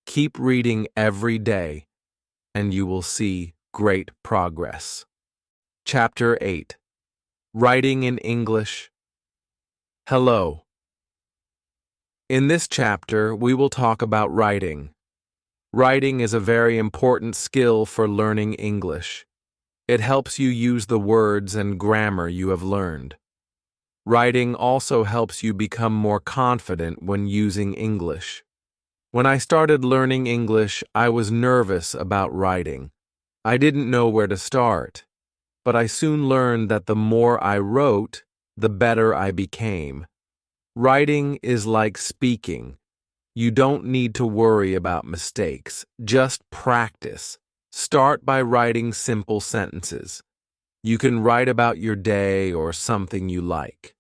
Keep reading every day, and you will see great progress. Chapter 8. Writing in English. Hello. In this chapter, we will talk about writing. Writing is a very important skill for learning English. It helps you use the words and grammar you have learned. Writing also helps you become more confident when using English. When I started learning English, I was nervous about writing. I didn't know where to start, but I soon learned that the more I wrote, the better I became. Writing is like speaking. You don't need to worry about mistakes. Just practice. Start by writing simple sentences. You can write about your day or something you like.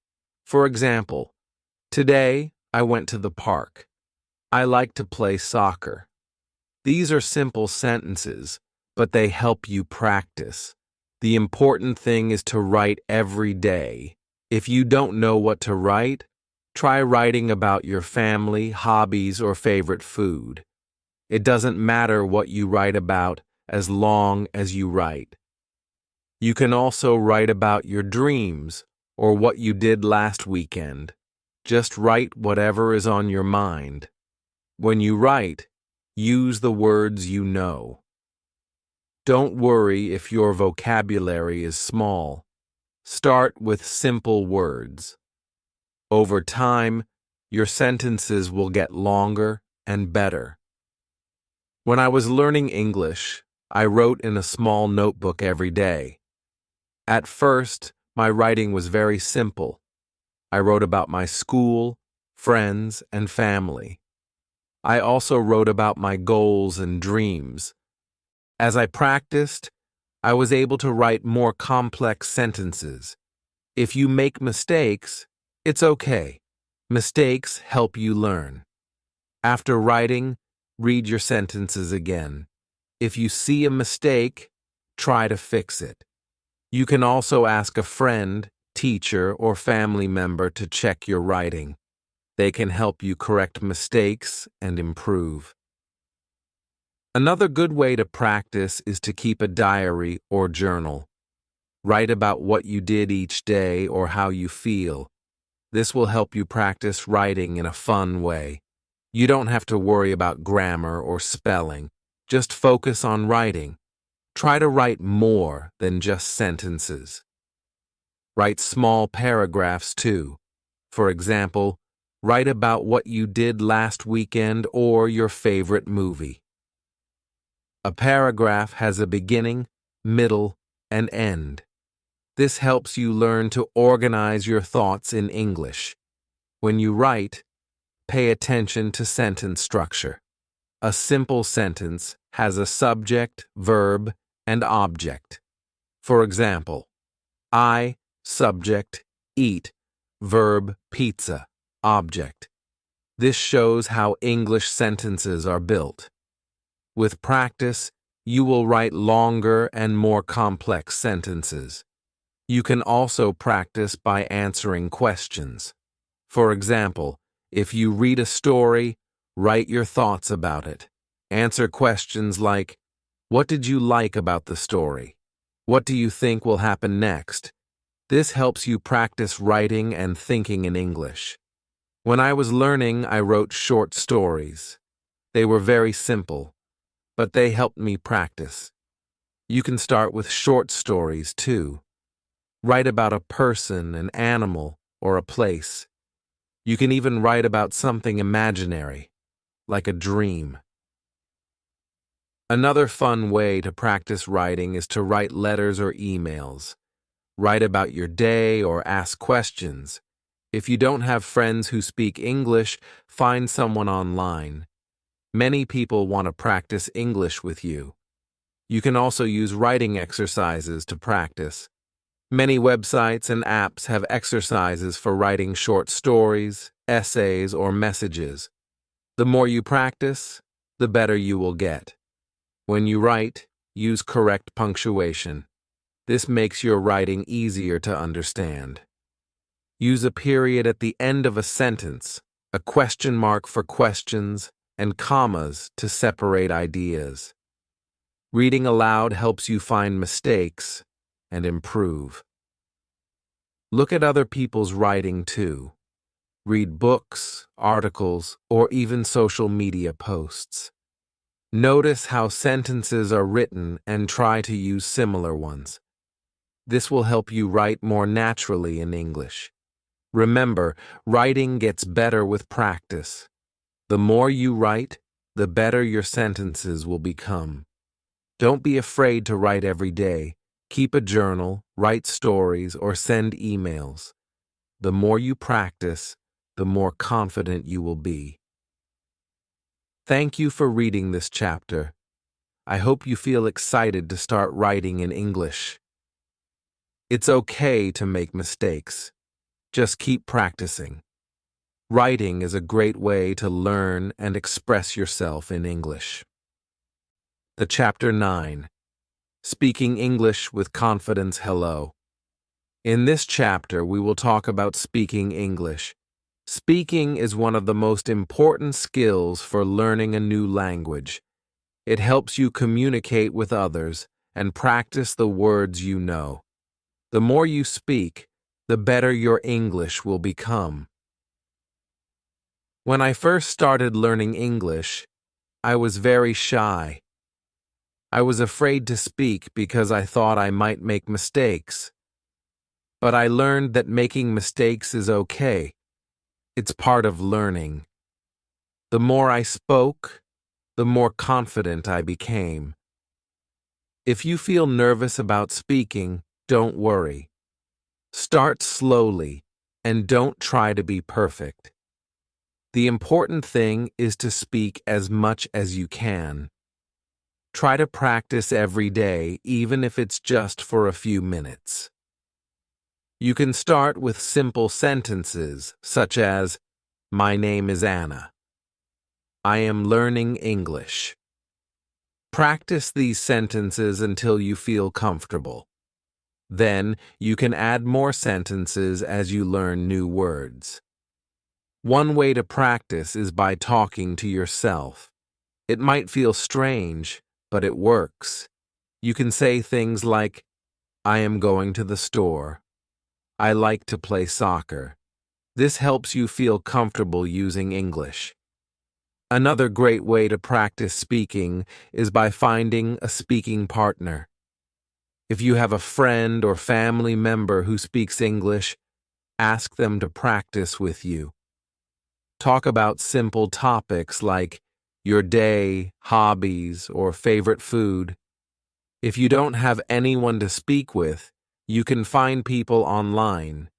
For example, today I went to the park. I like to play soccer. These are simple sentences, but they help you practice. The important thing is to write every day. If you don't know what to write, try writing about your family, hobbies, or favorite food. It doesn't matter what you write about as long as you write. You can also write about your dreams or what you did last weekend. Just write whatever is on your mind. When you write, use the words you know. Don't worry if your vocabulary is small. Start with simple words. Over time, your sentences will get longer and better. When I was learning English, I wrote in a small notebook every day. At first, my writing was very simple. I wrote about my school, friends, and family. I also wrote about my goals and dreams. As I practiced, I was able to write more complex sentences. If you make mistakes, it's okay. Mistakes help you learn. After writing, read your sentences again. If you see a mistake, try to fix it. You can also ask a friend, teacher, or family member to check your writing. They can help you correct mistakes and improve. Another good way to practice is to keep a diary or journal. Write about what you did each day or how you feel. This will help you practice writing in a fun way. You don't have to worry about grammar or spelling. Just focus on writing. Try to write more than just sentences. Write small paragraphs too. For example, write about what you did last weekend or your favorite movie. A paragraph has a beginning, middle, and end. This helps you learn to organize your thoughts in English. When you write, pay attention to sentence structure. A simple sentence has a subject, verb, and object. For example, I, subject, eat, verb, pizza, object. This shows how English sentences are built. With practice, you will write longer and more complex sentences. You can also practice by answering questions. For example, if you read a story, write your thoughts about it. Answer questions like, what did you like about the story? What do you think will happen next? This helps you practice writing and thinking in English. When I was learning, I wrote short stories. They were very simple, but they helped me practice. You can start with short stories too. Write about a person, an animal, or a place. You can even write about something imaginary, like a dream. Another fun way to practice writing is to write letters or emails. Write about your day or ask questions. If you don't have friends who speak English, find someone online. Many people want to practice English with you. You can also use writing exercises to practice. Many websites and apps have exercises for writing short stories, essays, or messages. The more you practice, the better you will get. When you write, use correct punctuation. This makes your writing easier to understand. Use a period at the end of a sentence, a question mark for questions, and commas to separate ideas. Reading aloud helps you find mistakes and improve. Look at other people's writing too. Read books, articles, or even social media posts. Notice how sentences are written and try to use similar ones. This will help you write more naturally in English. Remember, writing gets better with practice. The more you write, the better your sentences will become. Don't be afraid to write every day. Keep a journal, write stories, or send emails. The more you practice, the more confident you will be. Thank you for reading this chapter. I hope you feel excited to start writing in English. It's okay to make mistakes. Just keep practicing. Writing is a great way to learn and express yourself in English. The Chapter 9. Speaking English with Confidence. Hello. In this chapter, we will talk about speaking English. Speaking is one of the most important skills for learning a new language. It helps you communicate with others and practice the words you know. The more you speak, the better your English will become. When I first started learning English, I was very shy. I was afraid to speak because I thought I might make mistakes. But I learned that making mistakes is okay. It's part of learning. The more I spoke, the more confident I became. If you feel nervous about speaking, don't worry. Start slowly and don't try to be perfect. The important thing is to speak as much as you can. Try to practice every day, even if it's just for a few minutes. You can start with simple sentences, such as, "My name is Anna. I am learning English." Practice these sentences until you feel comfortable. Then, you can add more sentences as you learn new words. One way to practice is by talking to yourself. It might feel strange, but it works. You can say things like, "I am going to the store. I like to play soccer." This helps you feel comfortable using English. Another great way to practice speaking is by finding a speaking partner. If you have a friend or family member who speaks English, ask them to practice with you. Talk about simple topics like your day, hobbies, or favorite food. If you don't have anyone to speak with, you can find people online.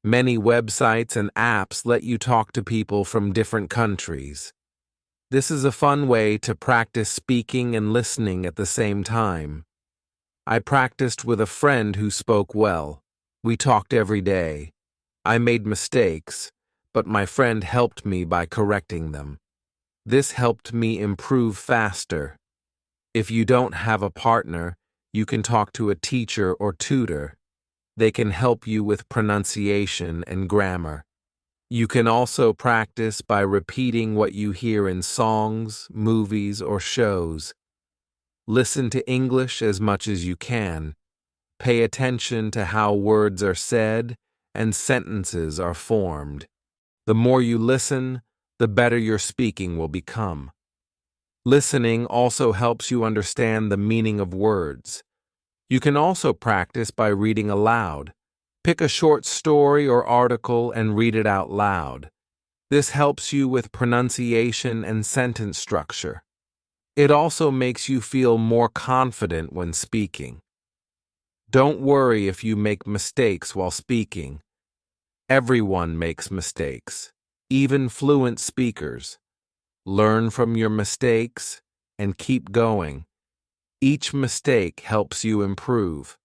Many websites and apps let you talk to people from different countries. This is a fun way to practice speaking and listening at the same time. I practiced with a friend who spoke well. We talked every day. I made mistakes, but my friend helped me by correcting them. This helped me improve faster. If you don't have a partner, you can talk to a teacher or tutor. They can help you with pronunciation and grammar. You can also practice by repeating what you hear in songs, movies, or shows. Listen to English as much as you can. Pay attention to how words are said and sentences are formed. The more you listen, the better your speaking will become. Listening also helps you understand the meaning of words. You can also practice by reading aloud. Pick a short story or article and read it out loud. This helps you with pronunciation and sentence structure. It also makes you feel more confident when speaking. Don't worry if you make mistakes while speaking. Everyone makes mistakes, even fluent speakers. Learn from your mistakes and keep going. Each mistake helps you improve.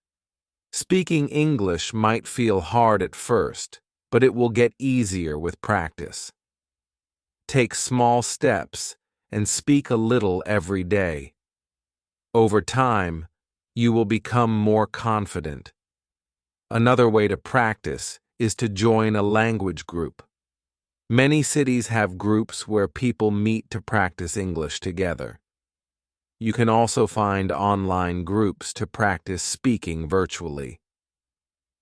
Speaking English might feel hard at first, but it will get easier with practice. Take small steps and speak a little every day. Over time, you will become more confident. Another way to practice is to join a language group. Many cities have groups where people meet to practice English together. You can also find online groups to practice speaking virtually.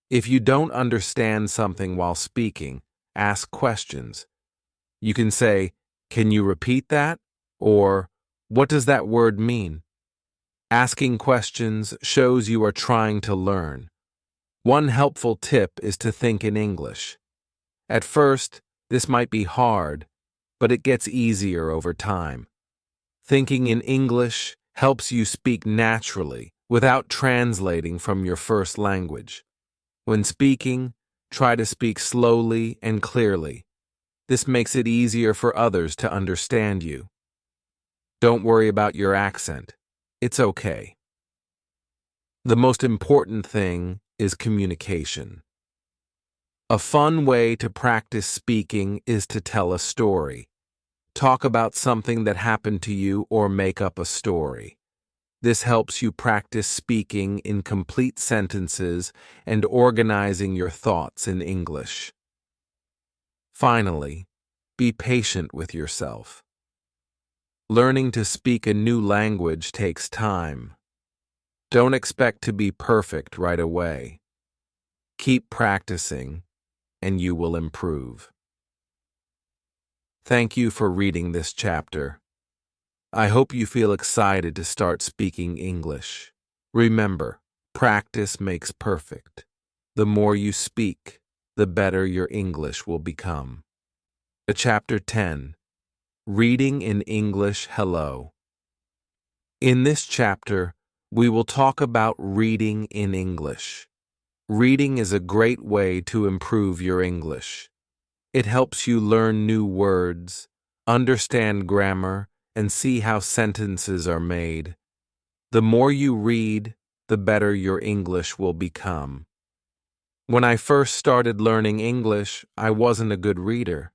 If you don't understand something while speaking, ask questions. You can say, "Can you repeat that?" Or, "What does that word mean?" Asking questions shows you are trying to learn. One helpful tip is to think in English. At first, this might be hard, but it gets easier over time. Thinking in English helps you speak naturally without translating from your first language. When speaking, try to speak slowly and clearly. This makes it easier for others to understand you. Don't worry about your accent. It's okay. The most important thing is communication. A fun way to practice speaking is to tell a story. Talk about something that happened to you or make up a story. This helps you practice speaking in complete sentences and organizing your thoughts in English. Finally, be patient with yourself. Learning to speak a new language takes time. Don't expect to be perfect right away. Keep practicing, and you will improve. Thank you for reading this chapter. I hope you feel excited to start speaking English. Remember, practice makes perfect. The more you speak, the better your English will become. Chapter 10. Reading in English Hello. In this chapter, we will talk about reading in English. Reading is a great way to improve your English. It helps you learn new words, understand grammar, and see how sentences are made. The more you read, the better your English will become. When I first started learning English, I wasn't a good reader.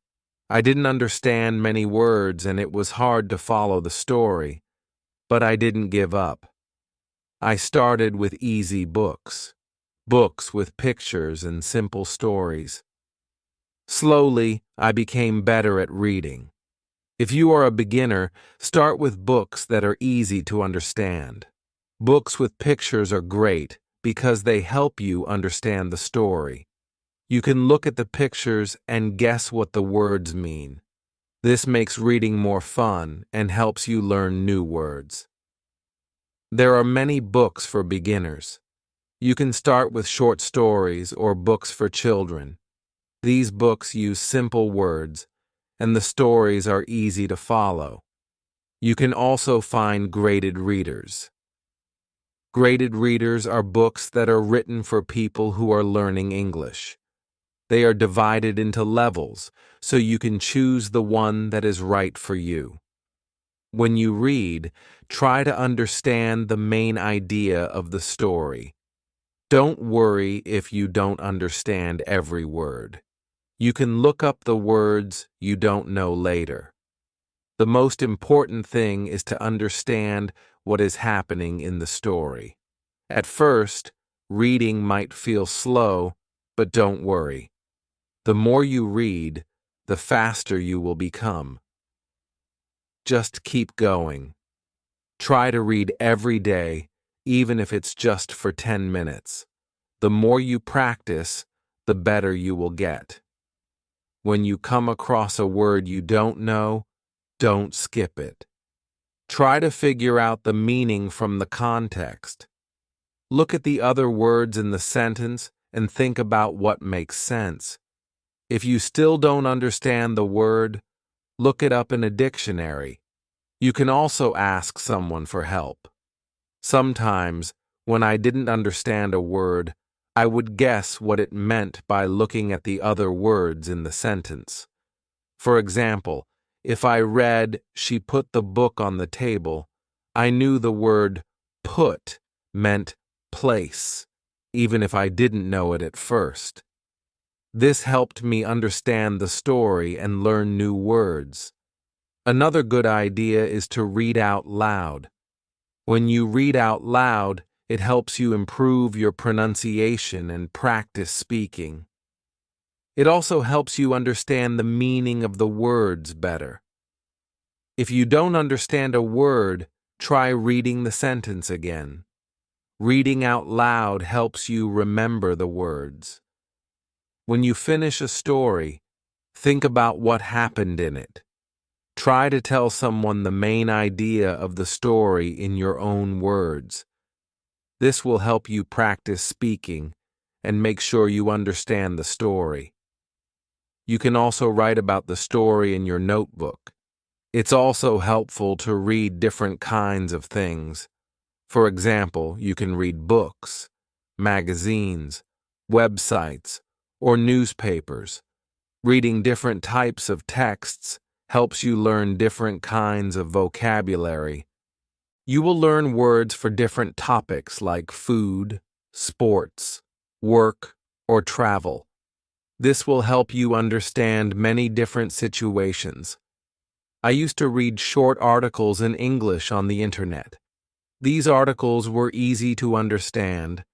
I didn't understand many words and it was hard to follow the story, but I didn't give up. I started with easy books with pictures and simple stories. Slowly, I became better at reading. If you are a beginner, start with books that are easy to understand. Books with pictures are great because they help you understand the story. You can look at the pictures and guess what the words mean. This makes reading more fun and helps you learn new words. There are many books for beginners. You can start with short stories or books for children. These books use simple words, and the stories are easy to follow. You can also find graded readers. Graded readers are books that are written for people who are learning English. They are divided into levels, so you can choose the one that is right for you. When you read, try to understand the main idea of the story. Don't worry if you don't understand every word. You can look up the words you don't know later. The most important thing is to understand what is happening in the story. At first, reading might feel slow, but don't worry. The more you read, the faster you will become. Just keep going. Try to read every day, even if it's just for 10 minutes. The more you practice, the better you will get. When you come across a word you don't know, don't skip it. Try to figure out the meaning from the context. Look at the other words in the sentence and think about what makes sense. If you still don't understand the word, look it up in a dictionary. You can also ask someone for help. Sometimes, When I didn't understand a word, I would guess what it meant by looking at the other words in the sentence. For example, if I read, "She put the book on the table," I knew the word put meant place, even if I didn't know it at first. This helped me understand the story and learn new words. Another good idea is to read out loud. When you read out loud, it helps you improve your pronunciation and practice speaking. It also helps you understand the meaning of the words better. If you don't understand a word, try reading the sentence again. Reading out loud helps you remember the words. When you finish a story, think about what happened in it. Try to tell someone the main idea of the story in your own words. This will help you practice speaking and make sure you understand the story. You can also write about the story in your notebook. It's also helpful to read different kinds of things. For example, you can read books, magazines, websites, or newspapers. Reading different types of texts helps you learn different kinds of vocabulary. You will learn words for different topics like food, sports, work, or travel. This will help you understand many different situations. I used to read short articles in English on the internet. These articles were easy to understand,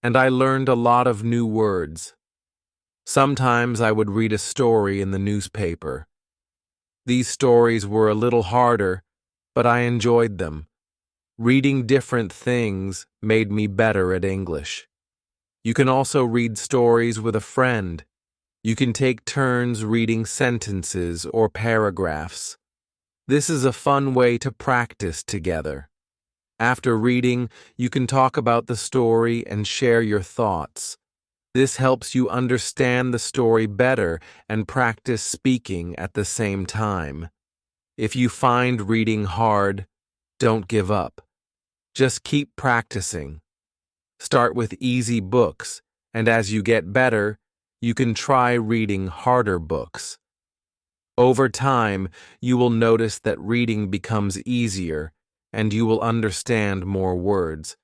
and I learned a lot of new words. Sometimes I would read a story in the newspaper. These stories were a little harder, but I enjoyed them. Reading different things made me better at English. You can also read stories with a friend. You can take turns reading sentences or paragraphs. This is a fun way to practice together. After reading, you can talk about the story and share your thoughts. This helps you understand the story better and practice speaking at the same time. If you find reading hard, don't give up. Just keep practicing. Start with easy books, and as you get better, you can try reading harder books. Over time, you will notice that reading becomes easier, and you will understand more words.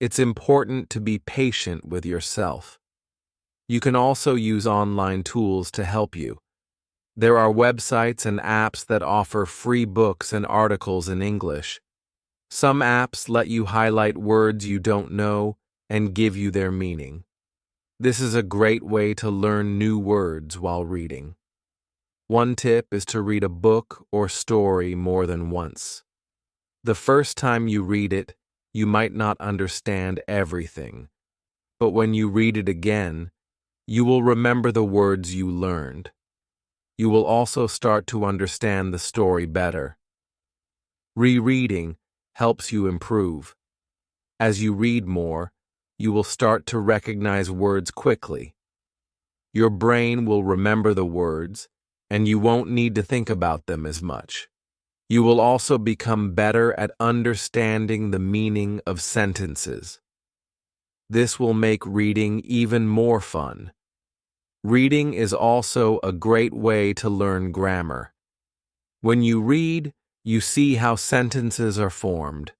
It's important to be patient with yourself. You can also use online tools to help you. There are websites and apps that offer free books and articles in English. Some apps let you highlight words you don't know and give you their meaning. This is a great way to learn new words while reading. One tip is to read a book or story more than once. The first time you read it, you might not understand everything, but when you read it again, you will remember the words you learned. You will also start to understand the story better. Rereading helps you improve. As you read more, you will start to recognize words quickly. Your brain will remember the words, and you won't need to think about them as much. You will also become better at understanding the meaning of sentences. This will make reading even more fun. Reading is also a great way to learn grammar. When you read, you see how sentences are formed.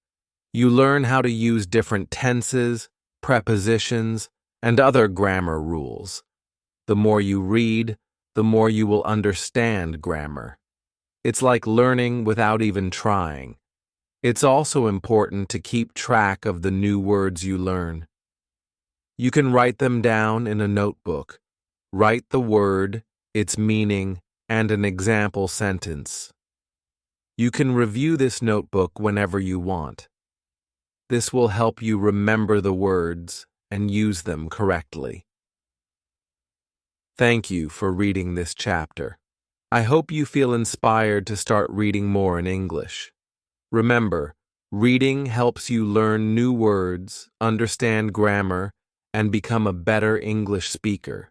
You learn how to use different tenses, prepositions, and other grammar rules. The more you read, the more you will understand grammar. It's like learning without even trying. It's also important to keep track of the new words you learn. You can write them down in a notebook. Write the word, its meaning, and an example sentence. You can review this notebook whenever you want. This will help you remember the words and use them correctly. Thank you for reading this chapter. I hope you feel inspired to start reading more in English. Remember, reading helps you learn new words, understand grammar, and become a better English speaker.